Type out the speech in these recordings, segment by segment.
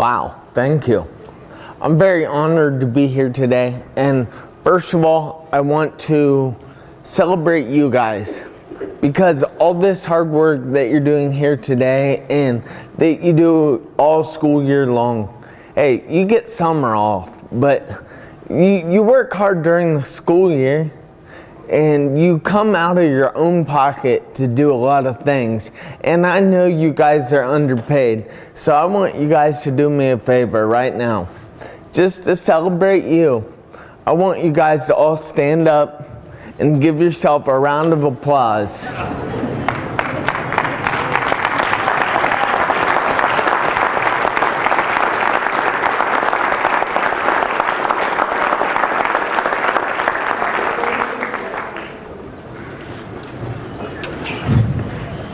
Wow, thank you. I'm very honored to be here today. And first of all, I want to celebrate you guys because all this hard work that you're doing here today and that you do all school year long. Hey, you get summer off, but you work hard during the school year and you come out of your own pocket to do a lot of things. And I know you guys are underpaid, so I want you guys to do me a favor right now. Just to celebrate you, I want you guys to all stand up and give yourself a round of applause.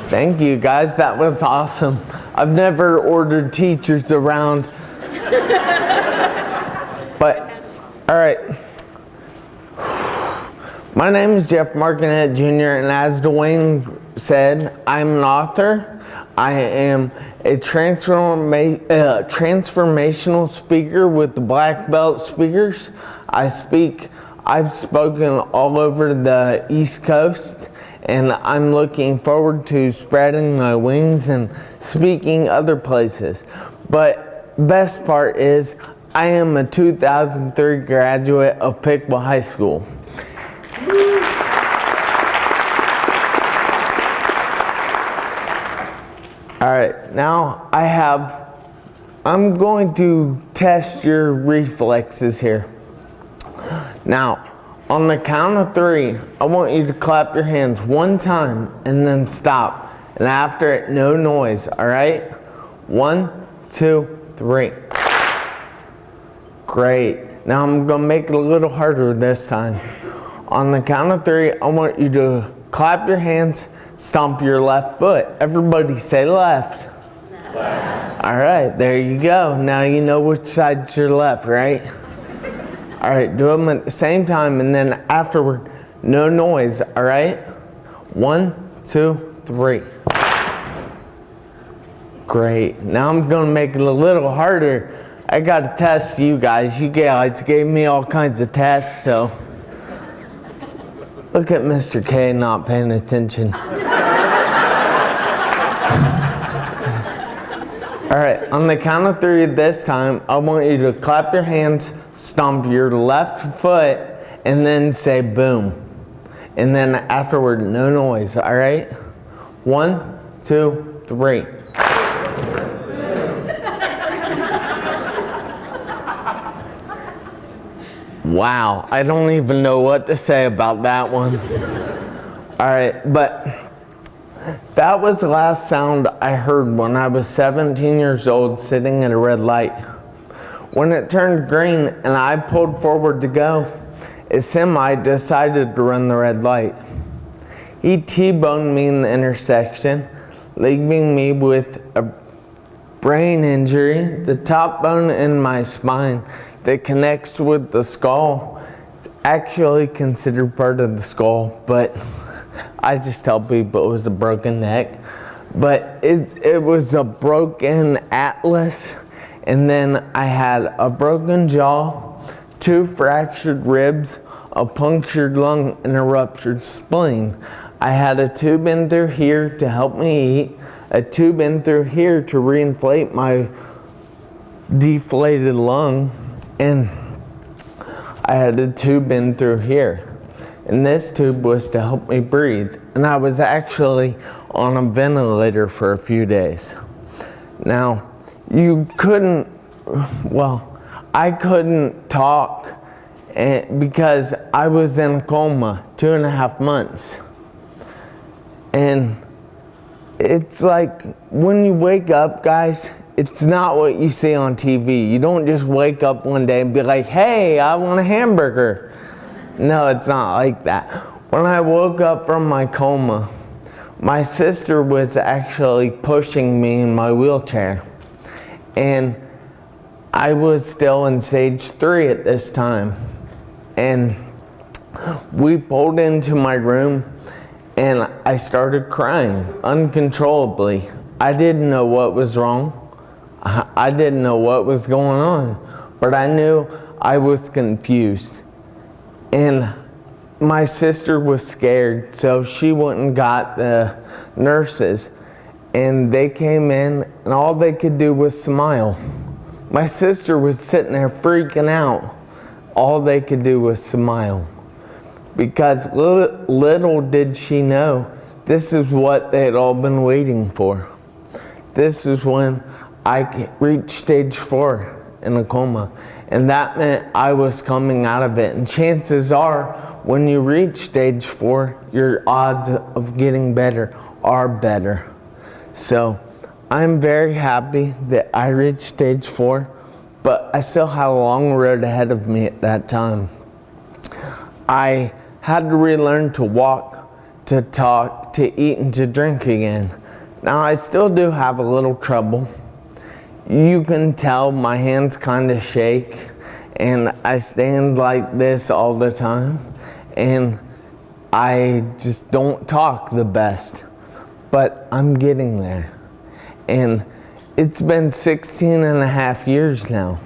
Thank you guys, that was awesome. I've never ordered teachers around. But, all right. My name is Jeff Marconette Jr. and as Dwayne said, I'm an author. I am a transformational speaker with the Black Belt Speakers. I've spoken all over the East Coast, and I'm looking forward to spreading my wings and speaking other places. But best part is, I am a 2003 graduate of Piqua High School. All right, now I'm going to test your reflexes here. Now, on the count of 3, I want you to clap your hands one time and then stop. And after it, no noise, all right? 1, 2, 3. Great. Now I'm gonna make it a little harder this time. On the count of 3, I want you to clap your hands, stomp your left foot. Everybody say left. Left. All right, there you go. Now you know which side's your left, right? All right, do them at the same time and then afterward, no noise, all right? 1, 2, 3. Great. Now I'm gonna make it a little harder. I gotta test you guys. You guys gave me all kinds of tests, so. Look at Mr. K not paying attention. All right, on the count of 3 this time, I want you to clap your hands, stomp your left foot, and then say boom. And then afterward, no noise, all right? 1, 2, 3. Wow, I don't even know what to say about that one. All right, but that was the last sound I heard when I was 17 years old sitting at a red light. When it turned green and I pulled forward to go, a semi decided to run the red light. He T-boned me in the intersection, leaving me with a brain injury, the top bone in my spine that connects with the skull. It's actually considered part of the skull, but I just tell people it was a broken neck. But it was a broken atlas, and then I had a broken jaw, 2 fractured ribs, a punctured lung, and a ruptured spleen. I had a tube in through here to help me eat, a tube in through here to reinflate my deflated lung, and I had a tube in through here. And this tube was to help me breathe. And I was actually on a ventilator for a few days. Now, I couldn't talk because I was in a coma 2.5 months. And it's like when you wake up, guys, it's not what you see on TV. You don't just wake up one day and be like, hey, I want a hamburger. No, it's not like that. When I woke up from my coma, my sister was actually pushing me in my wheelchair. And I was still in stage 3 at this time. And we pulled into my room and I started crying uncontrollably. I didn't know what was wrong. I didn't know what was going on, but I knew I was confused. And my sister was scared, so she went and got the nurses, and they came in, and all they could do was smile. My sister was sitting there freaking out. All they could do was smile. Because little did she know, this is what they had all been waiting for. This is when I reached stage 4 in a coma. And that meant I was coming out of it. And chances are, when you reach stage 4, your odds of getting better are better. So I'm very happy that I reached stage 4, but I still had a long road ahead of me at that time. I had to relearn to walk, to talk, to eat, and to drink again. Now I still do have a little trouble. You can tell my hands kind of shake, and I stand like this all the time, and I just don't talk the best, but I'm getting there. And it's been 16 and a half years now.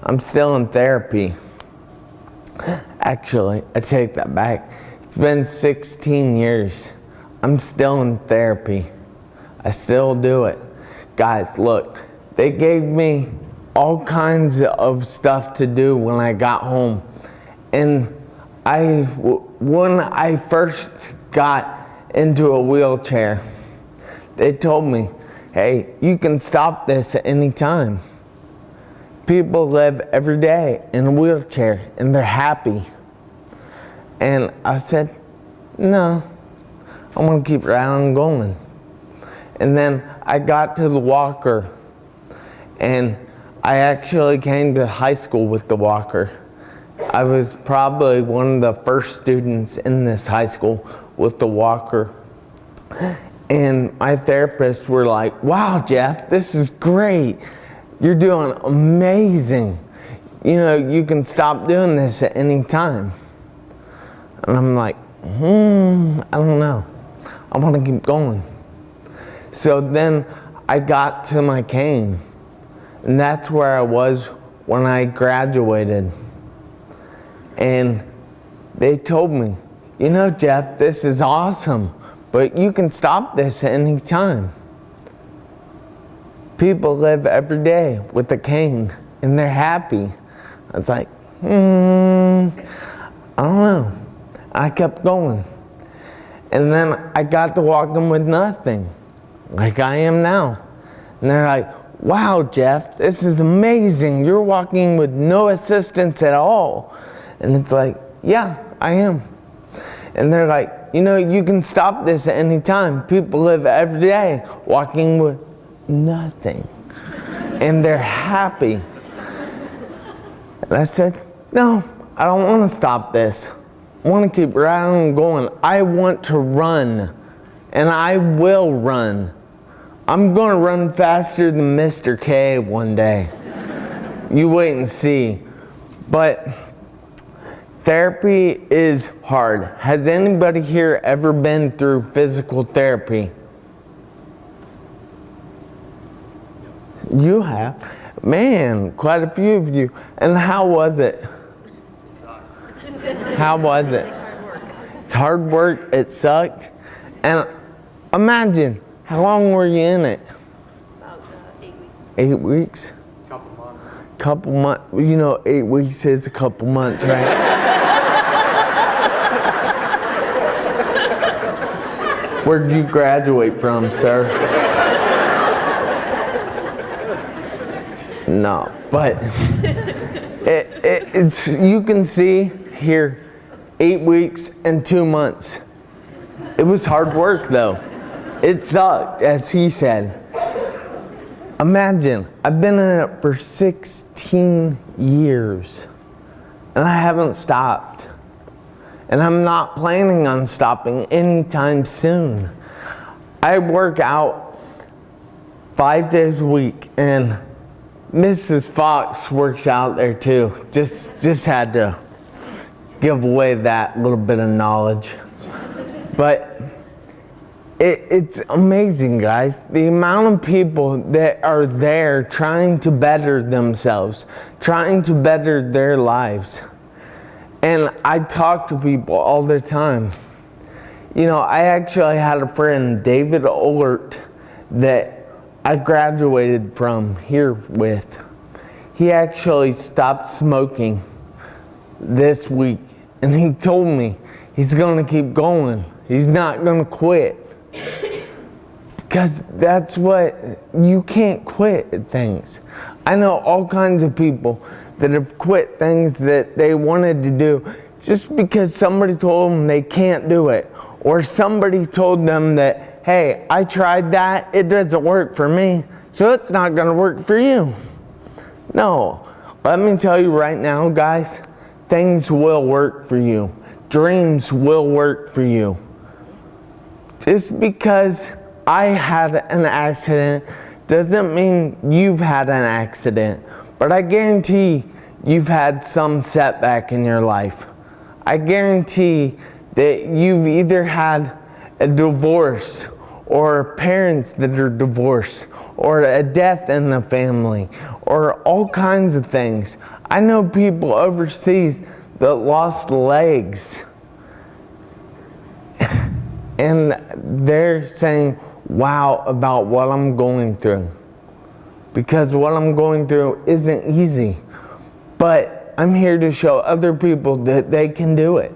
I'm still in therapy. Actually, I take that back. It's been 16 years. I'm still in therapy. I still do it. Guys, look, they gave me all kinds of stuff to do when I got home. And when I first got into a wheelchair, they told me, hey, you can stop this at any time. People live every day in a wheelchair and they're happy. And I said, no, I'm gonna keep right on going. And then I got to the walker, and I actually came to high school with the walker. I was probably one of the first students in this high school with the walker. And my therapists were like, wow, Jeff, this is great. You're doing amazing. You know, you can stop doing this at any time. And I'm like, I don't know. I want to keep going. So then I got to my cane, and that's where I was when I graduated. And they told me, you know, Jeff, this is awesome, but you can stop this at any time. People live every day with a cane, and they're happy. I was like, I don't know. I kept going. And then I got to walking with nothing, like I am now. And they're like, wow, Jeff, this is amazing. You're walking with no assistance at all. And it's like, yeah, I am. And they're like, you know, you can stop this at any time. People live every day walking with nothing. And they're happy. And I said, no, I don't want to stop this. I want to keep right on going. I want to run, and I will run. I'm going to run faster than Mr. K one day. You wait and see. But therapy is hard. Has anybody here ever been through physical therapy? You have? Man, quite a few of you. And how was it? How was it? It's hard work. It sucked. And imagine, how long were you in it? About 8 weeks. 8 weeks? Couple months. You know, 8 weeks is a couple months, right? Where'd you graduate from, sir? No, but it's you can see here 8 weeks and 2 months. It was hard work though. It sucked, as he said. Imagine, I've been in it for 16 years and I haven't stopped. And I'm not planning on stopping anytime soon. I work out 5 days a week, and Mrs. Fox works out there too. Just had to give away that little bit of knowledge. But It's amazing, guys. The amount of people that are there trying to better themselves, trying to better their lives. And I talk to people all the time. You know, I actually had a friend, David Olert, that I graduated from here with. He actually stopped smoking this week, and he told me he's gonna keep going. He's not gonna quit. Because that's what, you can't quit things. I know all kinds of people that have quit things that they wanted to do just because somebody told them they can't do it. Or somebody told them that, hey, I tried that, it doesn't work for me, so it's not gonna work for you. No, let me tell you right now, guys, things will work for you. Dreams will work for you. Just because I had an accident doesn't mean you've had an accident, but I guarantee you've had some setback in your life. I guarantee that you've either had a divorce or parents that are divorced or a death in the family or all kinds of things. I know people overseas that lost legs and they're saying, wow, about what I'm going through. Because what I'm going through isn't easy. But I'm here to show other people that they can do it.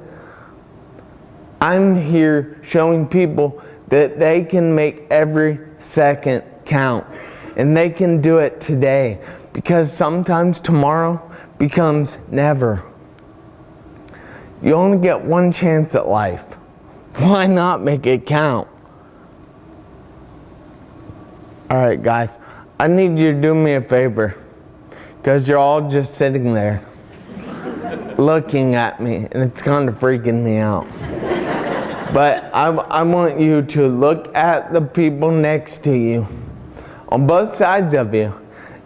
I'm here showing people that they can make every second count. And they can do it today. Because sometimes tomorrow becomes never. You only get one chance at life. Why not make it count? Alright guys, I need you to do me a favor. Because you're all just sitting there looking at me and it's kind of freaking me out. But I want you to look at the people next to you, on both sides of you,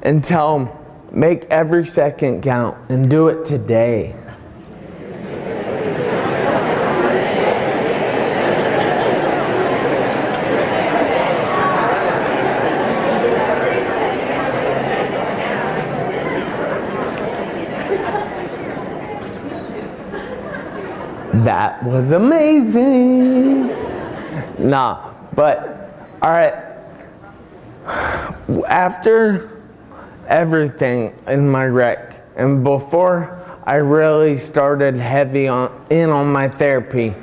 and tell them, make every second count and do it today. That was amazing. Nah, but all right. After everything in my wreck, and before I really started heavy on my therapy,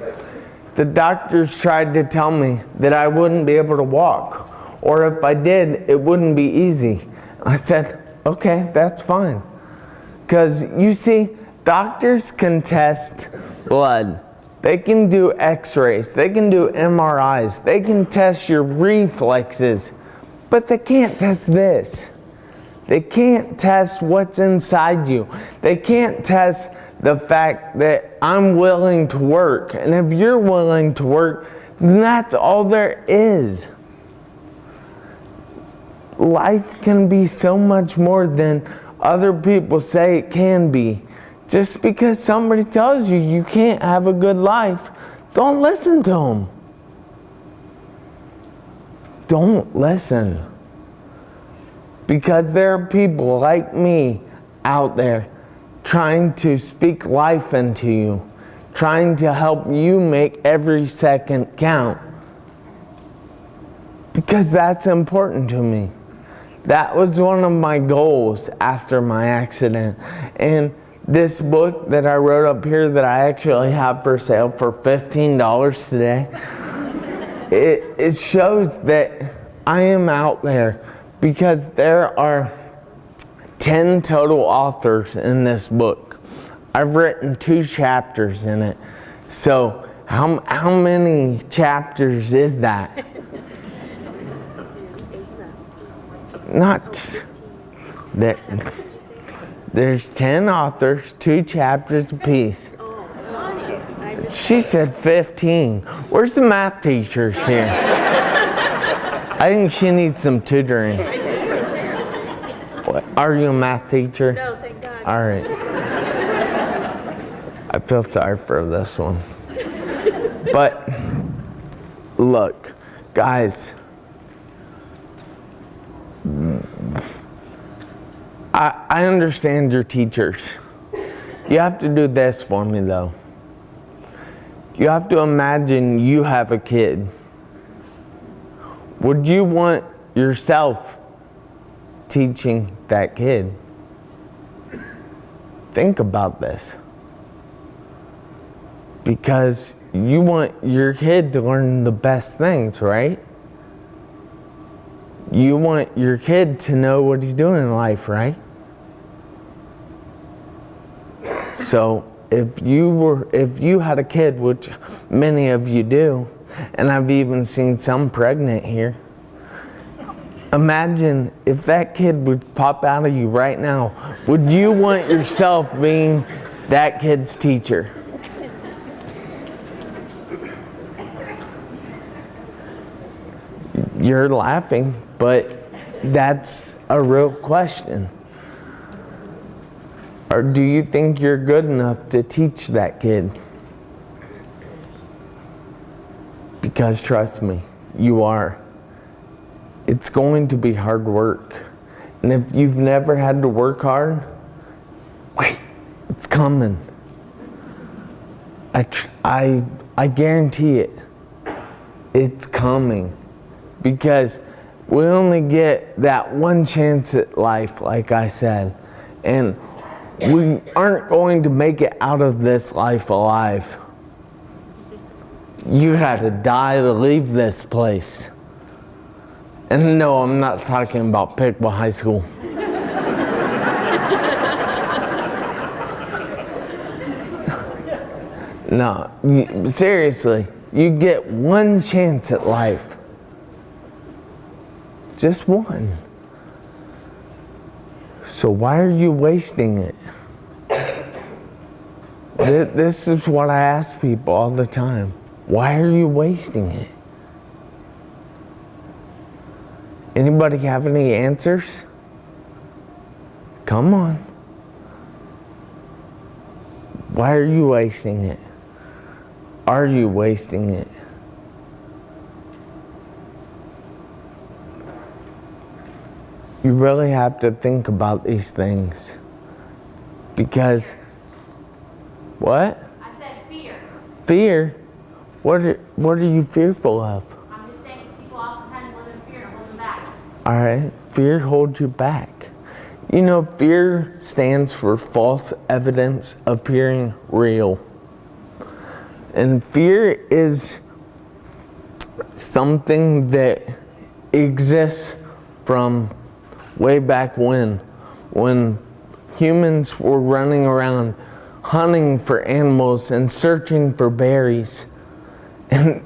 the doctors tried to tell me that I wouldn't be able to walk, or if I did, it wouldn't be easy. I said, okay, that's fine. Because you see, doctors can test blood. They can do x-rays. They can do MRIs. They can test your reflexes. But they can't test this. They can't test what's inside you. They can't test the fact that I'm willing to work. And if you're willing to work, then that's all there is. Life can be so much more than other people say it can be. Just because somebody tells you you can't have a good life, don't listen to them. Don't listen. Because there are people like me out there trying to speak life into you, trying to help you make every second count. Because that's important to me. That was one of my goals after my accident. And this book that I wrote up here that I actually have for sale for $15 today, it shows that I am out there because there are 10 total authors in this book. I've written 2 chapters in it. So how many chapters is that? Not that. There's 10 authors, 2 chapters apiece. She said 15. Where's the math teachers here? I think she needs some tutoring. What, are you a math teacher? No, thank God. All right. I feel sorry for this one. But look, Guys, I understand your teachers. You have to do this for me though. You have to imagine you have a kid. Would you want yourself teaching that kid? Think about this. Because you want your kid to learn the best things, right? You want your kid to know what he's doing in life, right? So if you had a kid, which many of you do, and I've even seen some pregnant here, imagine if that kid would pop out of you right now, would you want yourself being that kid's teacher? You're laughing, but that's a real question. Or do you think you're good enough to teach that kid? Because trust me, you are. It's going to be hard work. And if you've never had to work hard, wait, it's coming. I guarantee it. It's coming. Because we only get that one chance at life, like I said. And we aren't going to make it out of this life alive. You had to die to leave this place. And no, I'm not talking about Piqua High School. No, seriously, you get one chance at life. Just one. So why are you wasting it? This is what I ask people all the time. Why are you wasting it? Anybody have any answers? Come on. Why are you wasting it? Are you wasting it? You really have to think about these things. Because, what? I said fear. Fear? What are you fearful of? I'm just saying people oftentimes live in fear and it holds them back. All right, fear holds you back. You know, fear stands for false evidence appearing real. And fear is something that exists from way back when humans were running around hunting for animals and searching for berries. And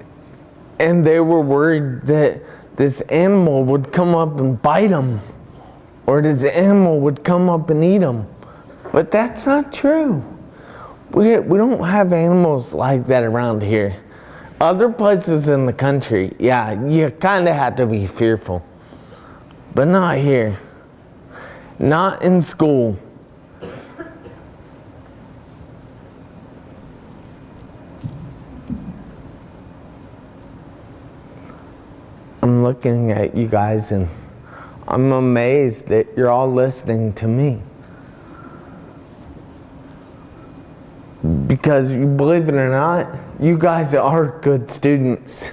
they were worried that this animal would come up and bite them, or this animal would come up and eat them. But that's not true. We don't have animals like that around here. Other places in the country, yeah, you kind of have to be fearful. But not here. Not in school. I'm looking at you guys and I'm amazed that you're all listening to me. Because you believe it or not, you guys are good students.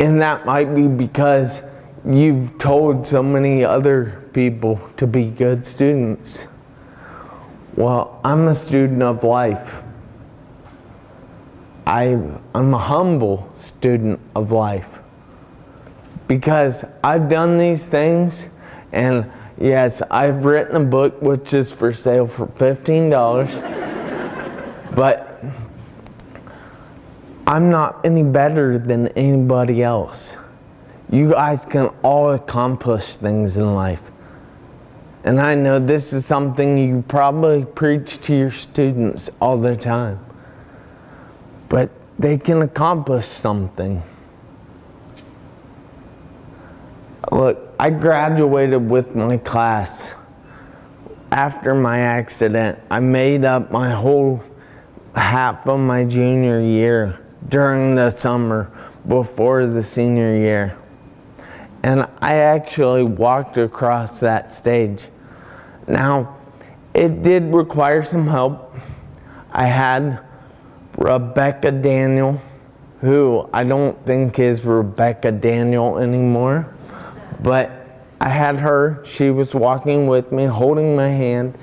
And that might be because you've told so many other people to be good students. Well, I'm a student of life. I'm a humble student of life. Because I've done these things, and yes, I've written a book which is for sale for $15. But I'm not any better than anybody else. You guys can all accomplish things in life. And I know this is something you probably preach to your students all the time. But they can accomplish something. Look, I graduated with my class. After my accident, I made up my whole half of my junior year during the summer before the senior year. And I actually walked across that stage. Now, it did require some help. I had Rebecca Daniel, who I don't think is Rebecca Daniel anymore, but I had her. She was walking with me, holding my hand,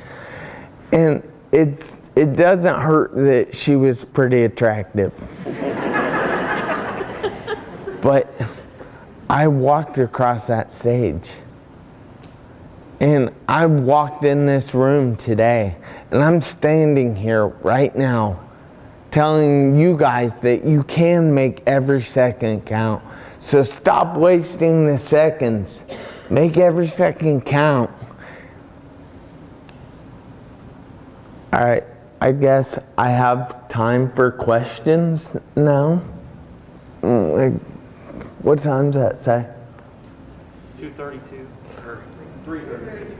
and it doesn't hurt that she was pretty attractive. But I walked across that stage. And I walked in this room today, and I'm standing here right now telling you guys that you can make every second count. So stop wasting the seconds. Make every second count. All right, I guess I have time for questions now. What time does that say? 2:32 or 3:30.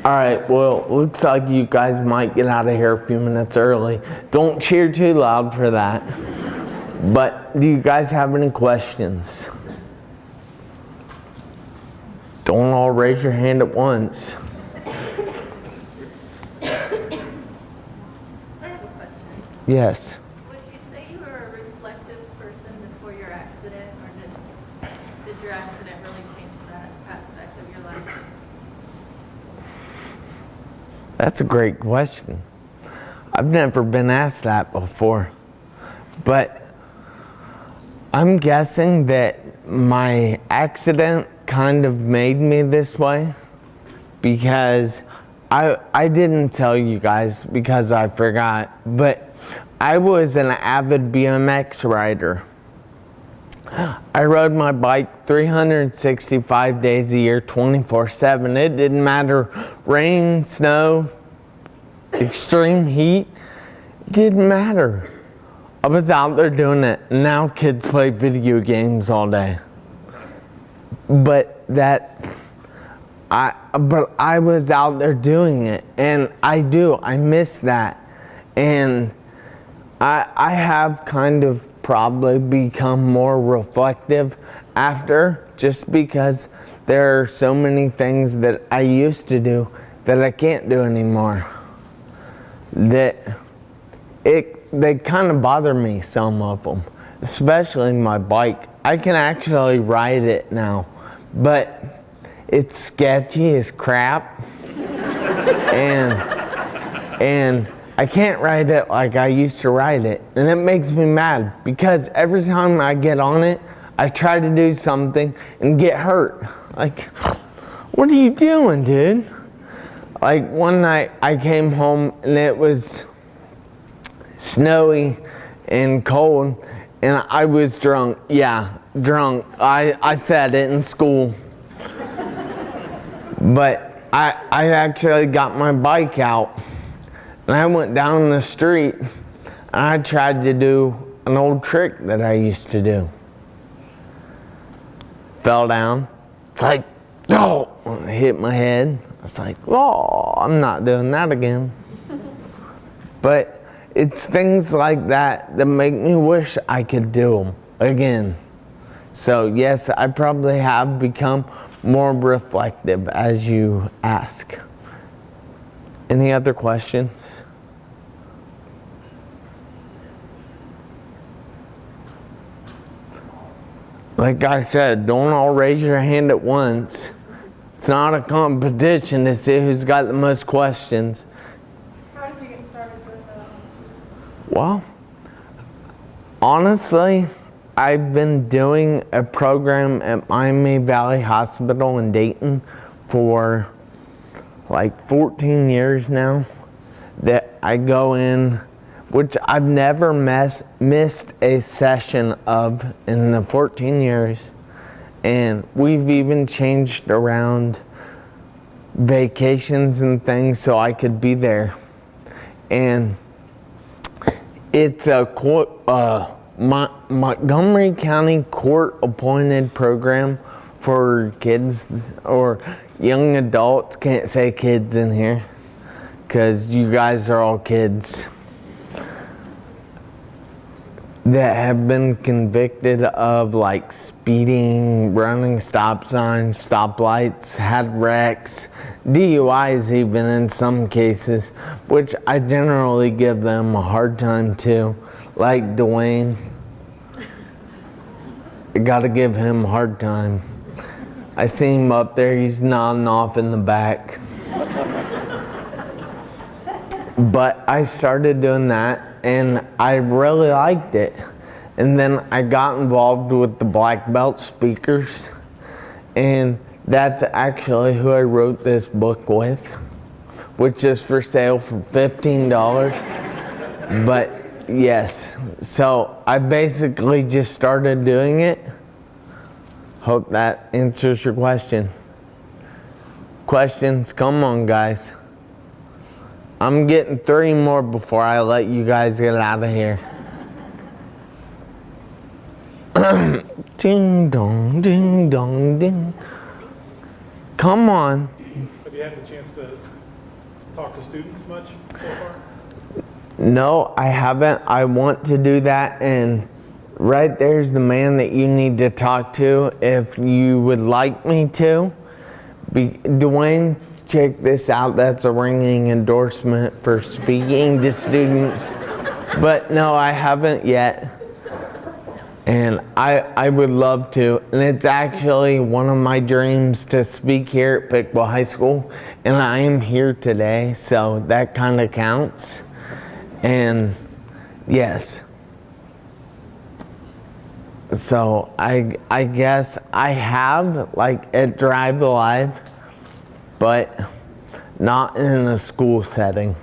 All right, well, looks like you guys might get out of here a few minutes early. Don't cheer too loud for that. But do you guys have any questions? Don't all raise your hand at once. I have a question. Yes. Would you say you were a reflective person before your accident, or did your accident really change that aspect of your life? That's a great question. I've never been asked that before. But I'm guessing that my accident kind of made me this way, because I didn't tell you guys because I forgot, but I was an avid BMX rider. I rode my bike 365 days a year, 24/7. It didn't matter, rain, snow, extreme heat, it didn't matter. I was out there doing it. Now kids play video games all day. But I was out there doing it, and I miss that. And I have kind of probably become more reflective after, just because there are so many things that I used to do that I can't do anymore. They kind of bother me, some of them, especially my bike. I can actually ride it now, but it's sketchy as crap, and I can't ride it like I used to ride it, and it makes me mad because every time I get on it, I try to do something and get hurt. Like, what are you doing, dude? Like one night I came home and it was snowy and cold, and I was drunk. Yeah, drunk. I said it in school. But I actually got my bike out, and I went down the street, and I tried to do an old trick that I used to do. Fell down. It's like, oh, hit my head. It's like, oh, I'm not doing that again. But it's things like that that make me wish I could do them again. So yes, I probably have become more reflective as you ask. Any other questions? Like I said, don't all raise your hand at once. It's not a competition to see who's got the most questions. How did you get started with Well, honestly, I've been doing a program at Miami Valley Hospital in Dayton for like 14 years now, that I go in, which I've never missed a session of in the 14 years. And we've even changed around vacations and things so I could be there. And it's a Montgomery County court-appointed program for kids or young adults. Can't say kids in here because you guys are all kids. that have been convicted of like speeding, running stop signs, stoplights, had wrecks, DUIs even in some cases, which I generally give them a hard time too. Like Dwayne, I gotta give him a hard time. I see him up there, he's nodding off in the back. But I started doing that and I really liked it. And then I got involved with the black belt speakers, and that's actually who I wrote this book with, which is for sale for $15. But yes, so I basically just started doing it. Hope that answers your question. Questions? Come on, guys. I'm getting 3 more before I let you guys get out of here. Ding dong, ding dong, ding. Come on. Have you had the chance to talk to students much so far? No, I haven't. I want to do that, and right there's the man that you need to talk to if you would like me to. Dwayne, check this out. That's a ringing endorsement for speaking to students. But no, I haven't yet. And I would love to. And it's actually one of my dreams to speak here at Piqua High School. And I am here today, so that kind of counts. And yes. So I guess I have, like, at Drive Live, but not in a school setting.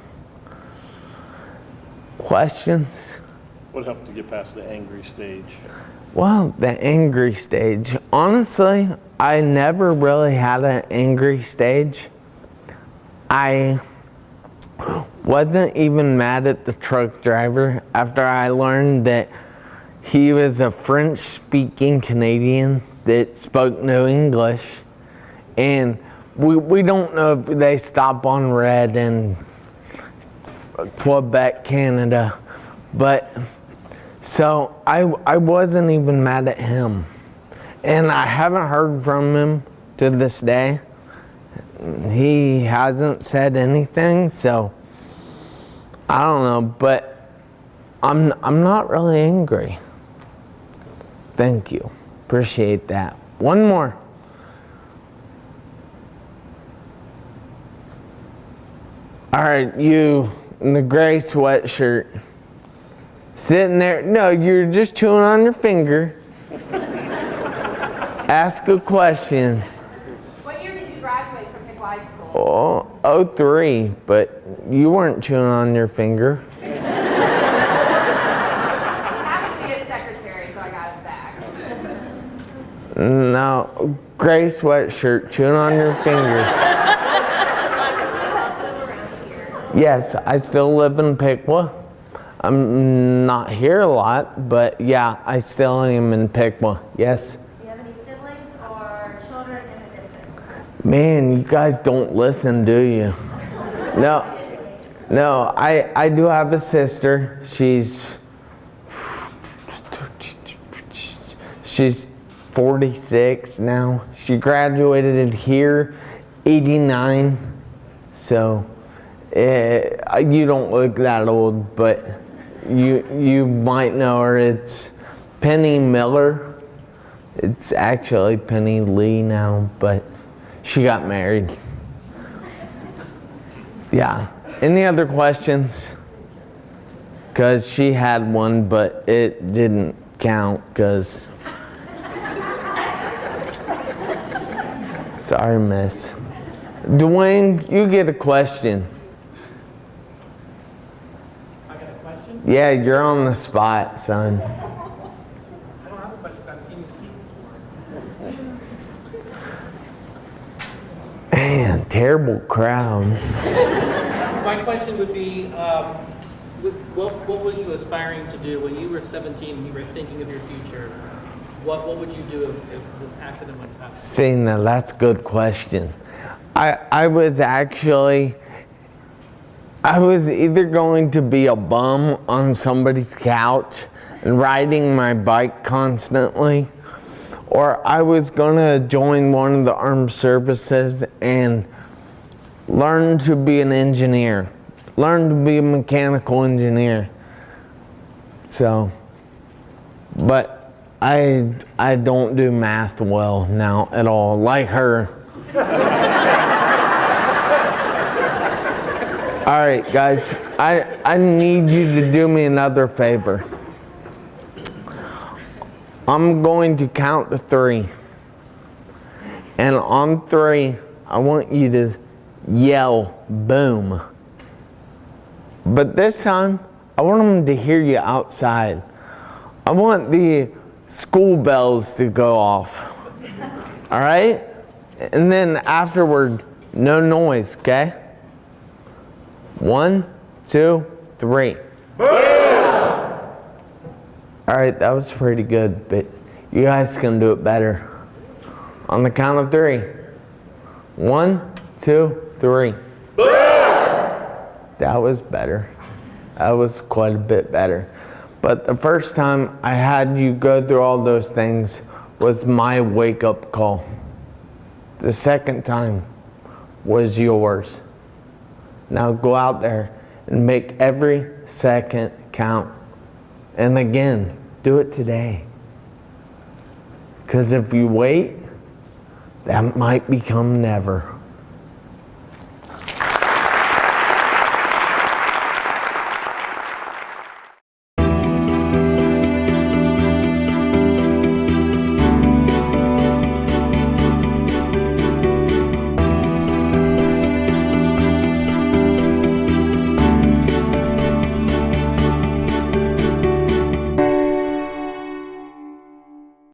Questions? What helped you get past the angry stage? Well, the angry stage. Honestly, I never really had an angry stage. I wasn't even mad at the truck driver after I learned that he was a French-speaking Canadian that spoke no English. And we don't know if they stop on red in Quebec, Canada. But so I wasn't even mad at him. And I haven't heard from him to this day. He hasn't said anything, so I don't know, but I'm not really angry. Thank you. Appreciate that. One more. All right, you in the gray sweatshirt. Sitting there. No, you're just chewing on your finger. Ask a question. What year did you graduate from Piqua High School? Oh, 03, but you weren't chewing on your finger. I happened to be his secretary, so I got it back. No, gray sweatshirt, chewing on your finger. Yes, I still live in Piqua. I'm not here a lot, but yeah, I still am in Piqua. Yes? Do you have any siblings or children in the district? Man, you guys don't listen, do you? No, I do have a sister. She's 46 now. She graduated here, 89. So you don't look that old, but you might know her. It's Penny Miller. It's actually Penny Lee now, but she got married. Yeah. Any other questions? Because she had one, but it didn't count because... Sorry, miss. Dwayne, you get a question. I got a question. Yeah, you're on the spot, son. I don't have a question because I've seen you speak before. Man, terrible crowd. My question would be, what was you aspiring to do when you were 17 and you were thinking of your future? What would you do if this accident went past? See, now that's a good question. I was either going to be a bum on somebody's couch and riding my bike constantly, or I was gonna join one of the armed services and learn to be an engineer, learn to be a mechanical engineer. So, but I don't do math well now at all, like her. All right, guys, I need you to do me another favor. I'm going to count to 3. And on 3, I want you to yell, boom. But this time, I want them to hear you outside. I want the school bells to go off. All right? And then afterward, no noise, okay? 1, 2, 3. All right, that was pretty good, but you guys can do it better. On the count of 3. 1, 2, 3. That was better. That was quite a bit better. But the first time I had you go through all those things was my wake-up call. The second time was yours. Now go out there and make every second count. And again, do it today. Because if you wait, that might become never.